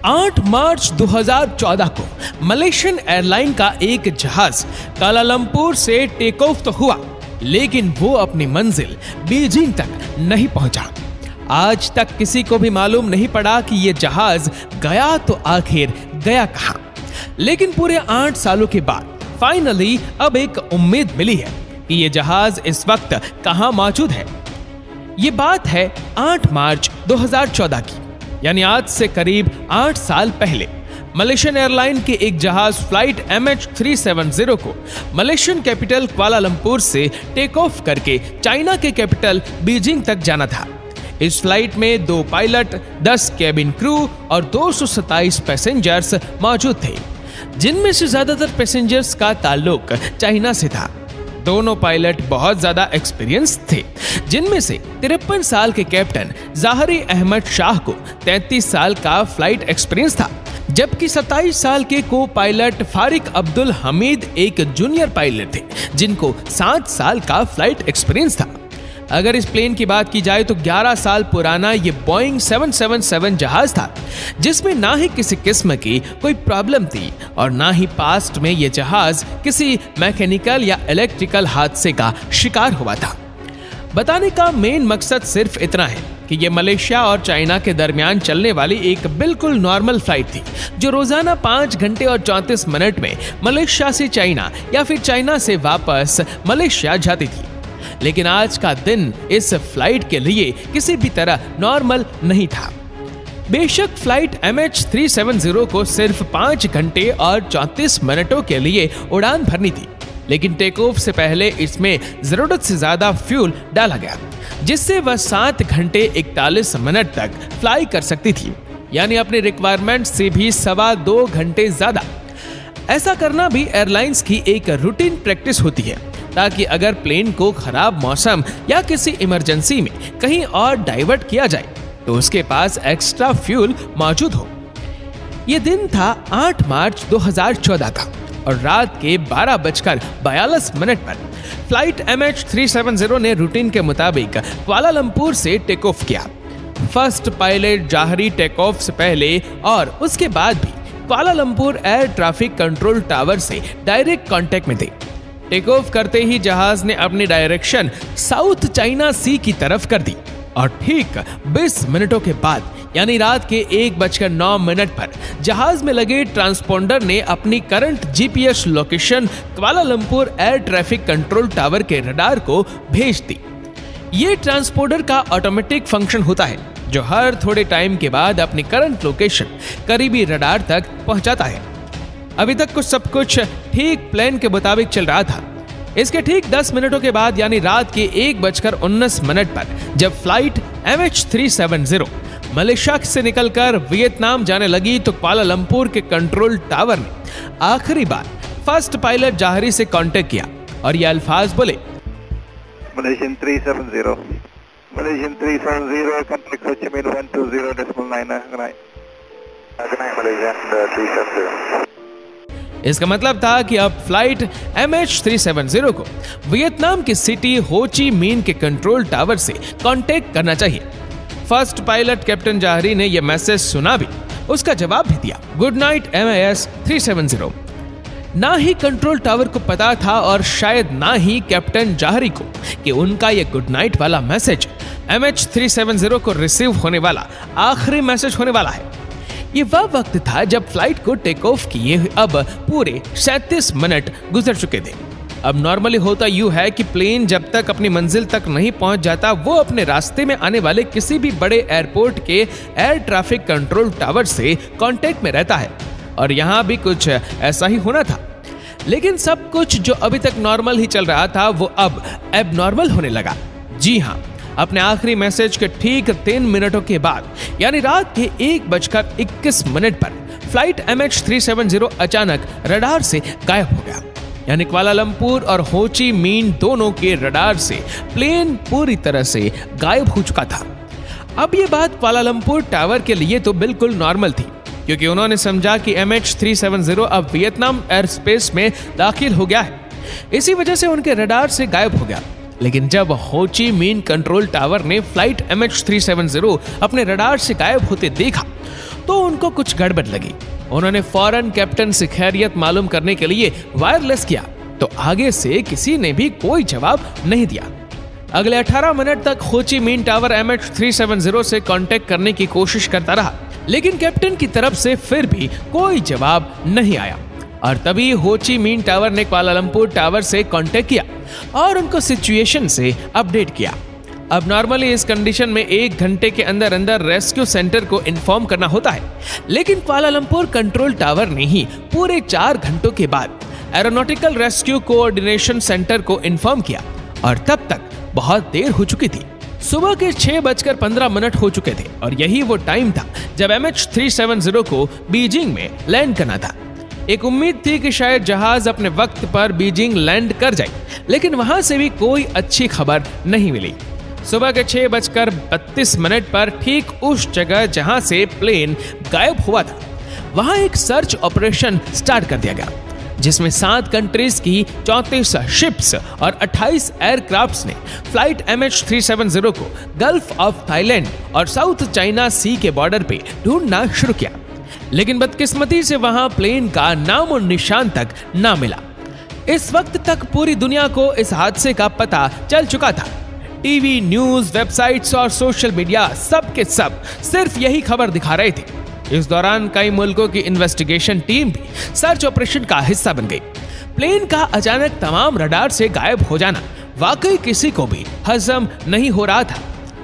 8 मार्च 2014 को Malaysian airline का एक जहाज कुआलालंपुर से टेक ऑफ तो हुआ, लेकिन वो अपनी मंजिल बीजिंग तक नहीं पहुंचा। आज तक किसी को भी मालूम नहीं पड़ा कि ये जहाज गया तो आखिर गया कहां। लेकिन पूरे 8 सालों के बाद फाइनली अब एक उम्मीद मिली है कि ये जहाज इस वक्त कहां मौजूद है। ये बात है 8 मार्च 2014 की, यानी आज से करीब 8 साल पहले मलेशियन एयरलाइन के एक जहाज फ्लाइट MH370 को मलेशियन कैपिटल कुआलालंपुर से टेक ऑफ करके चाइना के कैपिटल बीजिंग तक जाना था। इस फ्लाइट में 2 पायलट, 10 कैबिन क्रू और 227 पैसेंजर्स मौजूद थे, जिनमें से ज्यादातर पैसेंजर्स का ताल्लुक चाइना से था। दोनों पायलट बहुत ज्यादा एक्सपीरियंस थे, जिनमें से 53 साल के कैप्टन ज़ाहरी अहमद शाह को 33 साल का फ्लाइट एक्सपीरियंस था, जबकि 27 साल के को पायलट फारिक अब्दुल हमीद एक जूनियर पायलट थे, जिनको 7 साल का फ्लाइट एक्सपीरियंस था। अगर इस प्लेन की बात की जाए तो 11 साल पुराना ये बोइंग 777 जहाज था, जिसमें ना ही किसी किस्म की कोई प्रॉब्लम थी और ना ही पास्ट में ये जहाज किसी मैकेनिकल या इलेक्ट्रिकल हादसे का शिकार हुआ था। बताने का मेन मकसद सिर्फ इतना है कि ये मलेशिया और चाइना के दरमियान चलने वाली एक बिल्कुल नॉर्मल फ्लाइट थी, जो रोजाना 5 घंटे और 34 मिनट में मलेशिया से चाइना या फिर चाइना से वापस मलेशिया जाती थी। लेकिन आज का दिन इस फ्लाइट के लिए किसी भी तरह नॉर्मल नहीं था। बेशक फ्लाइट MH370 को सिर्फ 5 घंटे और 34 मिनटों के लिए उड़ान भरनी थी, लेकिन टेक ऑफ से पहले इसमें जरूरत से ज्यादा फ्यूल डाला गया, जिससे वह 7 घंटे 41 मिनट तक फ्लाई कर सकती थी, यानी अपनी रिक्वायरमेंट से भी 2.25 घंटे ज्यादा। ऐसा करना भी एयरलाइंस की एक रूटीन प्रैक्टिस होती है, ताकि अगर प्लेन को खराब मौसम या किसी इमरजेंसी में कहीं और डाइवर्ट किया जाए तो उसके पास एक्स्ट्रा फ्यूल मौजूद हो। यह दिन था 8 मार्च 2014 का और रात के 12:42 पर फ्लाइट MH370 ने रूटीन के मुताबिक कुआलालंपुर से टेक ऑफ किया। फर्स्ट पायलट ज़ाहरी टेक ऑफ से पहले और उसके बाद भी Kuala Lumpur air traffic control tower से डायरेक्ट कांटेक्ट में थे। टेक ऑफ करते ही जहाज ने अपनी डायरेक्शन साउथ चाइना सी की तरफ कर दी और ठीक 20 मिनटों के बाद यानी रात के 1:09 पर जहाज में लगे ट्रांसपोंडर ने अपनी current GPS location Kuala Lumpur air traffic control tower के रडार को भेज दी। ये ट्रांसपोंडर का ऑटोमेटिक फंक्शन होता है, जो हर थोड़े टाइम के बाद अपनी करंट लोकेशन करीबी रडार तक पहुंचाता है। अभी तक सब कुछ ठीक प्लान के मुताबिक चल रहा था। इसके ठीक 10 मिनटों के बाद यानी रात के 1:19 पर जब फ्लाइट MH370 मलेशिया से निकलकर वियतनाम जाने लगी तो कुआलालंपुर के कंट्रोल टावर ने आखिरी बार फर्स्ट पायलट ज़ाहरी से कांटेक्ट किया और ये अल्फाज बोले, Malaysian 370, Malaysian 370, contact Ho Chi Minh 120.9. Good night. Good night, Malaysian 370. इसका मतलब था कि अब फ्लाइट MH370 को वियतनाम की सिटी हो ची मिन के कंट्रोल टावर से कांटेक्ट करना चाहिए। फर्स्ट पायलट कैप्टन ज़ाहरी ने यह मैसेज सुना भी, उसका जवाब भी दिया, गुड नाइट MIS 370। ना ही कंट्रोल टावर को पता था और शायद ना ही कैप्टन ज़ाहरी को कि उनका यह गुड नाइट वाला मैसेज MH370 को रिसीव होने वाला आखिरी मैसेज होने वाला है। ये वह वक्त था जब फ्लाइट को टेक ऑफ किए अब पूरे 37 मिनट गुजर चुके थे। अब नॉर्मली होता यूं है कि प्लेन जब तक अपनी मंजिल तक नहीं पहुंच जाता वो अपने रास्ते में आने वाले किसी भी बड़े एयरपोर्ट के एयर ट्रैफिक कंट्रोल टावर से कांटेक्ट में रहता है, और यहाँ भी कुछ ऐसा ही होना था। लेकिन सब कुछ जो अभी तक नॉर्मल ही चल रहा था वो अब एबनॉर्मल होने लगा। जी हाँ, अपने आखिरी मैसेज के ठीक 3 मिनटों के बाद यानी रात के 1:21 पर फ्लाइट MH370 अचानक रडार से गायब हो गया। यानी कुआलालंपुर और हो ची मिन दोनों के रडार से प्लेन पूरी तरह से गायब हो चुका था। अब ये बात कुआलालंपुर टावर के लिए तो बिल्कुल नॉर्मल थी, क्योंकि उन्होंने समझा कि MH370 अब वियतनाम एयर स्पेस में दाखिल हो गया है, इसी वजह से उनके रडार से गायब हो गया। लेकिन जब हो ची मिन कंट्रोल टावर ने फ्लाइट MH370 अपने रडार से गायब होते देखा तो उनको कुछ गड़बड़ लगी। उन्होंने फौरन कैप्टन से खैरियत मालूम करने के लिए वायरलेस किया, तो आगे से किसी ने भी कोई जवाब नहीं दिया। अगले 18 मिनट तक हो ची मिन्ह टावर MH370 से कांटेक्ट करने की कोशिश करता रहा, लेकिन कैप्टन की तरफ से फिर भी कोई जवाब नहीं आया। और तभी हो ची मिन्ह टावर ने कुआलालंपुर टावर से कांटेक्ट किया और उनको सिचुएशन से अपडेट किया। अब नॉर्मली इस कंडीशन में 1 घंटे के अंदर अंदर रेस्क्यू सेंटर को इन्फॉर्म करना होता है, लेकिन कुआलालंपुर कंट्रोल टावर ने ही पूरे 4 घंटों के बाद एरोनॉटिकल रेस्क्यू कोऑर्डिनेशन सेंटर को इन्फॉर्म किया, और तब तक बहुत देर हो चुकी थी। सुबह के 6:15 हो चुके थे और यही वो टाइम था जब MH370 को बीजिंग में लैंड करना था। एक उम्मीद थी कि शायद जहाज अपने वक्त पर बीजिंग लैंड कर जाए, लेकिन वहां से भी कोई अच्छी खबर नहीं मिली। सुबह के 6:32 पर ठीक उस जगह जहां से प्लेन गायब हुआ था, वहां एक सर्च ऑपरेशन स्टार्ट कर दिया गया, जिसमें 7 कंट्रीज की 34 शिप्स और 28 एयरक्राफ्ट्स ने फ्लाइट MH370 को गल्फ ऑफ थाईलैंड और साउथ चाइना सी के बॉर्डर पे ढूंढना शुरू किया, लेकिन बदकिस्मती से वहां प्लेन का नामो निशान तक ना मिला। इस वक्त तक पूरी दुनिया को इस हादसे का पता चल चुका था। टीवी, न्यूज, वेबसाइट्स और सोशल मीडिया सब के सब सिर्फ यही खबर दिखा रहे थे। इस दौरान कई मुल्कों की इन्वेस्टिगेशन टीम भी सर्च ऑपरेशन का हिस्सा बन गई। प्लेन का अचानक तमाम रडार से गायब हो जाना वाकई किसी को भी हजम नहीं हो रहा था,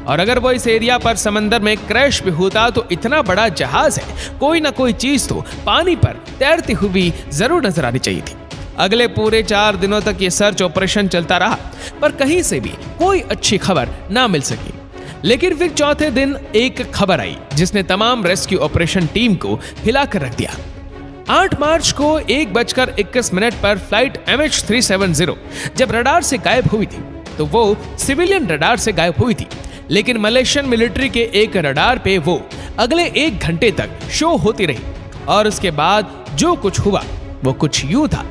और अगर वो इस एरिया पर समंदर में क्रैश भी होता तो इतना बड़ा जहाज है, कोई ना कोई चीज तो पानी पर तैरती हुई जरूर नजर आनी चाहिए थी। अगले पूरे 4 दिनों तक ये सर्च ऑपरेशन चलता रहा, पर कहीं से भी कोई अच्छी खबर ना मिल सकी। लेकिन फिर चौथे दिन एक खबर आई जिसने तमाम रेस्क्यू ऑपरेशन टीम को हिलाकर रख दिया। 8 मार्च को 1:21 पर फ्लाइट MH370 जब रडार से गायब हुई थी, तो वो सिविलियन रडार से गायब हुई थी, लेकिन मलेशियन मिलिट्री के एक रडार पे वो अगले 1 घंटे तक शो होती रही। और उसके बाद जो कुछ हुआ वो कुछ यूं था।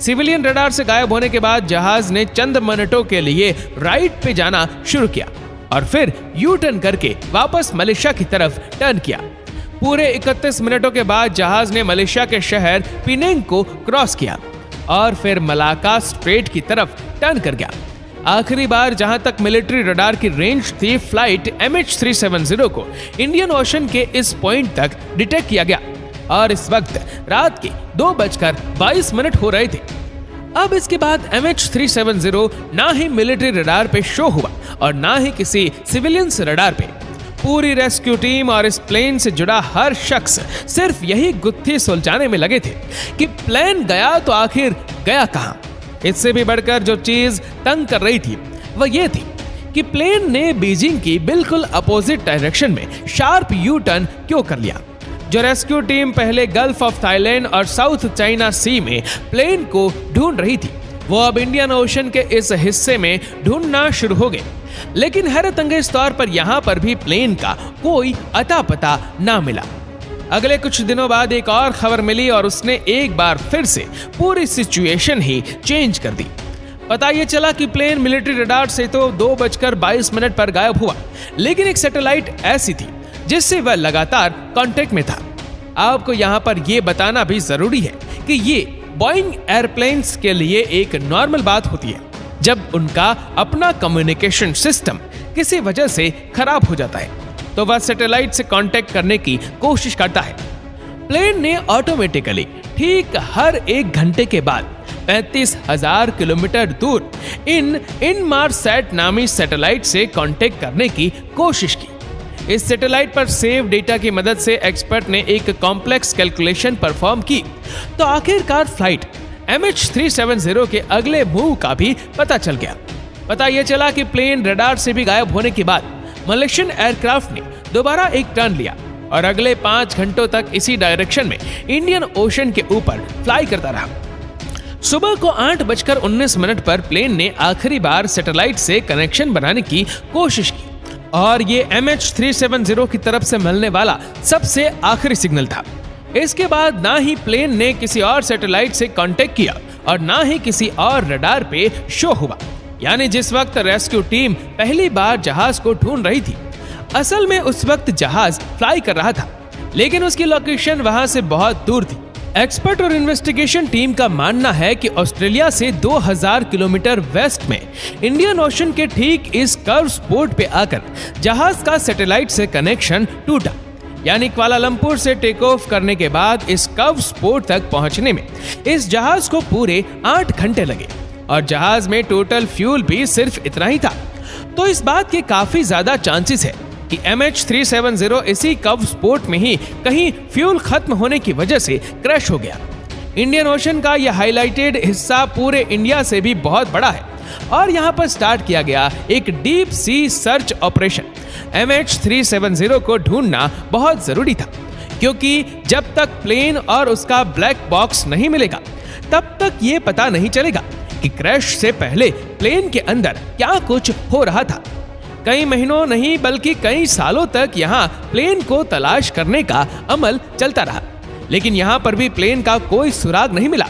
सिविलियन रडार से गायब होने के बाद जहाज ने चंद मिनटों के लिए राइट पे जाना शुरू किया और फिर यू टर्न करके वापस मलेशिया की तरफ टर्न किया। पूरे 31 मिनटों के बाद जहाज ने मलेशिया के शहर पिनेंग को क्रॉस किया और फिर मलाका स्ट्रेट की तरफ टर्न कर गया। आखिरी बार जहां तक मिलिट्री रडार की रेंज थी, फ्लाइट MH370 को इंडियन ओशन के इस पॉइंट तक डिटेक्ट किया गया और इस वक्त रात के 2:22 हो रहे थे। अब इसके बाद MH370 ना ही मिलिट्री रडार पे शो हुआ और ना ही किसी सिविलियंस रडार पे। पूरी रेस्क्यू टीम और इस प्लेन से जुड़ा हर शख्स सिर्फ यही गुत्थी सुलझाने में लगे थे कि प्लेन गया तो आखिर गया कहां। इससे भी बढ़कर जो चीज तंग कर रही थी वह ये थी कि प्लेन ने बीजिंग की बिल्कुल अपोजिट डायरेक्शन में शार्प यू टर्न क्यों कर लिया। जो रेस्क्यू टीम पहले गल्फ ऑफ थाईलैंड और साउथ चाइना सी में प्लेन को ढूंढ रही थी, वो अब इंडियन ओशन के इस हिस्से में ढूंढना शुरू हो गए। लेकिन हैरत अंगेज तौर पर यहाँ पर भी प्लेन का कोई अता पता ना मिला। अगले कुछ दिनों बाद एक और खबर मिली और उसने एक बार फिर से पूरी सिचुएशन ही चेंज कर दी। पता ये चला कि प्लेन मिलिट्री रडार से तो 2:22 पर गायब हुआ, लेकिन एक सैटेलाइट ऐसी थी जिससे वह लगातार कांटेक्ट में था। आपको यहाँ पर यह बताना भी जरूरी है कि ये बोइंग एयरप्लेन्स के लिए एक नॉर्मल बात होती है जब उनका अपना कम्युनिकेशन सिस्टम किसी वजह से खराब हो जाता है तो वह सैटेलाइट से कांटेक्ट करने की कोशिश करता है। प्लेन ने ऑटोमेटिकली ठीक हर 1 घंटे के बाद 35,000 किलोमीटर दूर इन इनमारसैट नामी सैटेलाइट से कांटेक्ट करने की कोशिश की। इस सैटेलाइट पर सेव डेटा की मदद से एक्सपर्ट ने एक कॉम्प्लेक्स कैलकुलेशन परफॉर्म की तो आखिरकार फ्लाइट MH370 के अगले मूव का भी पता चल गया। पता यह चला कि प्लेन रडार से भी गायब होने के बाद मलेशियन एयरक्राफ्ट ने दोबारा एक टर्न लिया और अगले 5 घंटों तक इसी डायरेक्शन में इंडियन ओशन के ऊपर फ्लाई करता रहा। सुबह को 8:19 पर प्लेन ने आखिरी बार सैटेलाइट से कनेक्शन बनाने की कोशिश की और ये MH370 की तरफ से मिलने वाला सबसे आखिरी सिग्नल था। इसके बाद ना ही प्लेन ने किसी और सैटेलाइट से कांटेक्ट किया और ना ही किसी और रडार पे शो हुआ। यानी जिस वक्त रेस्क्यू टीम पहली बार जहाज को ढूंढ रही थी, असल में उस वक्त जहाज फ्लाई कर रहा था, लेकिन उसकी लोकेशन वहां से बहुत दूर थी। एक्सपर्ट और इन्वेस्टिगेशन टीम का मानना है कि ऑस्ट्रेलिया से 2000 किलोमीटर वेस्ट में इंडियन ओशन के ठीक इस कर्व स्पोर्ट पे आकर जहाज का सैटेलाइट से कनेक्शन टूटा। यानी कुआलालंपुर से टेक ऑफ करने के बाद इस कर्व स्पोर्ट तक पहुंचने में इस जहाज को पूरे 8 घंटे लगे और जहाज में टोटल फ्यूल भी सिर्फ इतना ही था। तो इस बात के काफी ज्यादा चांसेस है कि MH370 इसी कर्व स्पोर्ट में ही कहीं फ्यूल खत्म होने की वजह से क्रैश हो गया। इंडियन ओशन का यह हाईलाइटेड हिस्सा पूरे इंडिया से भी बहुत बड़ा है और यहाँ पर स्टार्ट किया गया एक deep sea search operation. MH370 को ढूंढना बहुत जरूरी था क्योंकि जब तक प्लेन और उसका ब्लैक बॉक्स नहीं मिलेगा तब तक ये पता नहीं चलेगा कि क्रैश से पहले प्लेन के अंदर क्या कुछ हो रहा था। कई महीनों नहीं बल्कि कई सालों तक यहाँ प्लेन को तलाश करने का अमल चलता रहा, लेकिन यहाँ पर भी प्लेन का कोई सुराग नहीं मिला।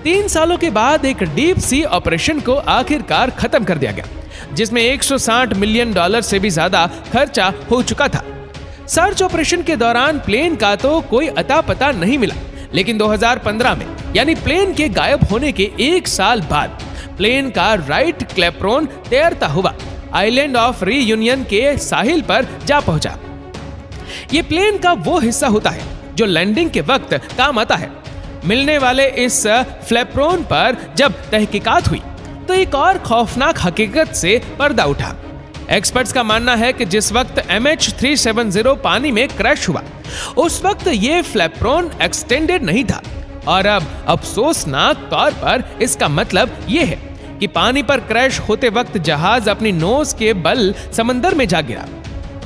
3 सालों के बाद एक डीप सी ऑपरेशन को आखिरकार खत्म कर दिया गया, जिसमें $160 मिलियन से भी ज्यादा खर्चा हो चुका था। सर्च ऑपरेशन के दौरान प्लेन का तो कोई अता पता नहीं मिला, लेकिन 2015 में यानी प्लेन के गायब होने के 1 साल बाद प्लेन का राइट क्लेप्रोन तैरता हुआ आइलैंड ऑफ रीयूनियन के साहिल पर जा पहुंचा। ये प्लेन का वो हिस्सा होता है जो लैंडिंग के वक्त काम आता है। मिलने वाले इस फ्लैप्रोन पर जब तहकीकात हुई तो एक और खौफनाक हकीकत से पर्दा उठा। एक्सपर्ट्स का मानना है कि जिस वक्त MH370 पानी में क्रैश हुआ उस वक्त ये फ्लैप्रोन एक्सटेंडेड नहीं था और अब अफसोसनाक तौर पर इसका मतलब ये है कि पानी पर क्रैश होते वक्त जहाज अपनी नोज के बल समंदर में जा गिरा।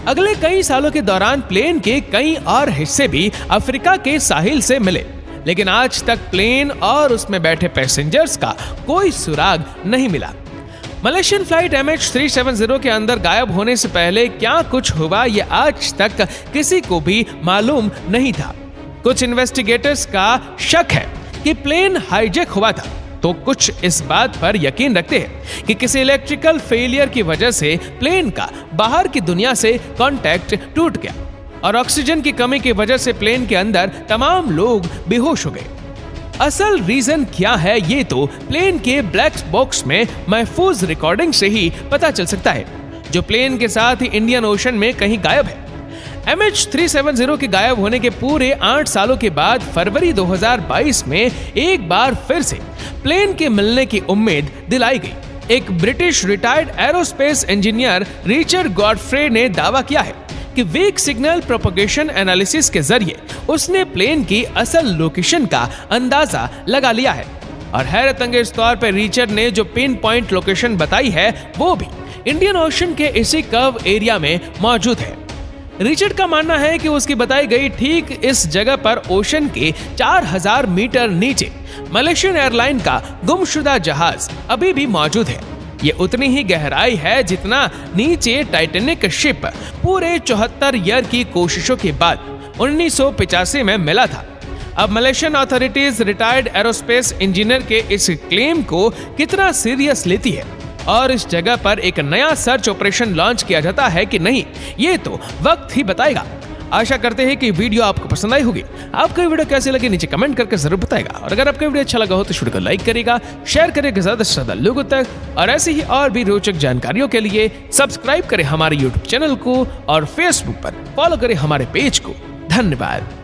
अगले कई सालों के दौरान प्लेन के कई और हिस्से भी अफ्रीका के साहिल से मिले, लेकिन आज तक प्लेन और उसमें बैठे पैसेंजर्स का कोई सुराग नहीं मिला। मलेशियन फ्लाइट MH370 के अंदर गायब होने से पहले क्या कुछ हुआ ये आज तक किसी को भी मालूम नहीं था। कुछ इन्वेस्टिगेटर्स का शक है कि प्लेन हाईजैक हुआ था, तो कुछ इस बात पर यकीन रखते हैं कि किसी इलेक्ट्रिकल फेलियर की वजह से प्लेन का बाहर की दुनिया से कांटेक्ट टूट गया और ऑक्सीजन की कमी की वजह से प्लेन के अंदर तमाम लोग बेहोश हो गए। असल रीजन क्या है ये तो प्लेन के ब्लैक बॉक्स में महफूज रिकॉर्डिंग से ही पता चल सकता है, जो प्लेन के साथ ही इंडियन ओशन में कहीं गायब है। MH370 के गायब होने के पूरे 8 सालों के बाद फरवरी 2022 में एक बार फिर से प्लेन के मिलने की उम्मीद दिलाई गई। एक British retired aerospace engineer Richard Godfrey ने दावा किया है कि वीक सिग्नल प्रोपगेशन एनालिसिस के जरिए उसने प्लेन की असल लोकेशन का अंदाजा लगा लिया है और हैरत अंगेज तौर पर रिचर्ड ने जो पिन पॉइंट लोकेशन बताई है वो भी इंडियन ओशन के इसी कर्व एरिया में मौजूद है। रिचर्ड का मानना है कि उसकी बताई गई ठीक इस जगह पर ओशन के 4000 मीटर नीचे मलेशियन एयरलाइन का गुमशुदा जहाज अभी भी मौजूद है। ये उतनी ही गहराई है जितना नीचे टाइटैनिक शिप पूरे 74 ईयर की कोशिशों के बाद 1985 में मिला था। अब Malaysian authorities retired aerospace engineer के इस क्लेम को कितना सीरियस लेती है और इस जगह पर एक नया सर्च ऑपरेशन लॉन्च किया जाता है कि नहीं, ये तो वक्त ही बताएगा। आशा करते हैं कि वीडियो आपको पसंद आई होगी। आपको वीडियो कैसे लगी नीचे कमेंट करके जरूर बताएगा और अगर आपको वीडियो अच्छा लगा हो तो वीडियो को लाइक करेगा, शेयर करेगा ज्यादा से ज्यादा लोगों तक और ऐसे ही और भी रोचक जानकारियों के लिए सब्सक्राइब करें हमारे YouTube चैनल को और Facebook पर फॉलो करें हमारे पेज को। धन्यवाद।